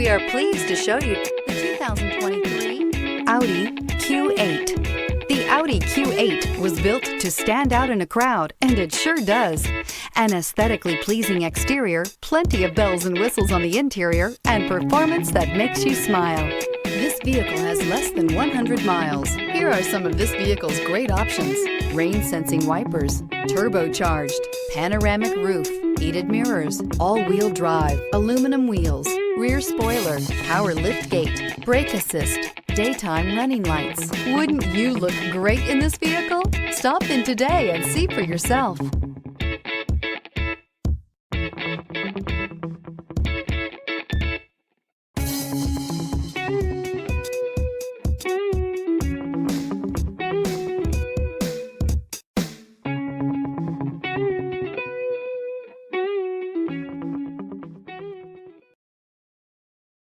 We are pleased to show you the 2023 Audi Q8. The Audi Q8 was built to stand out in a crowd, and it sure does. An aesthetically pleasing exterior, plenty of bells and whistles on the interior, and performance that makes you smile. This vehicle has less than 100 miles. Here are some of this vehicle's great options: rain-sensing wipers, turbocharged, panoramic roof, heated mirrors, all-wheel drive, aluminum wheels, rear spoiler, power liftgate, brake assist, daytime running lights. Wouldn't you look great in this vehicle? Stop in today and see for yourself.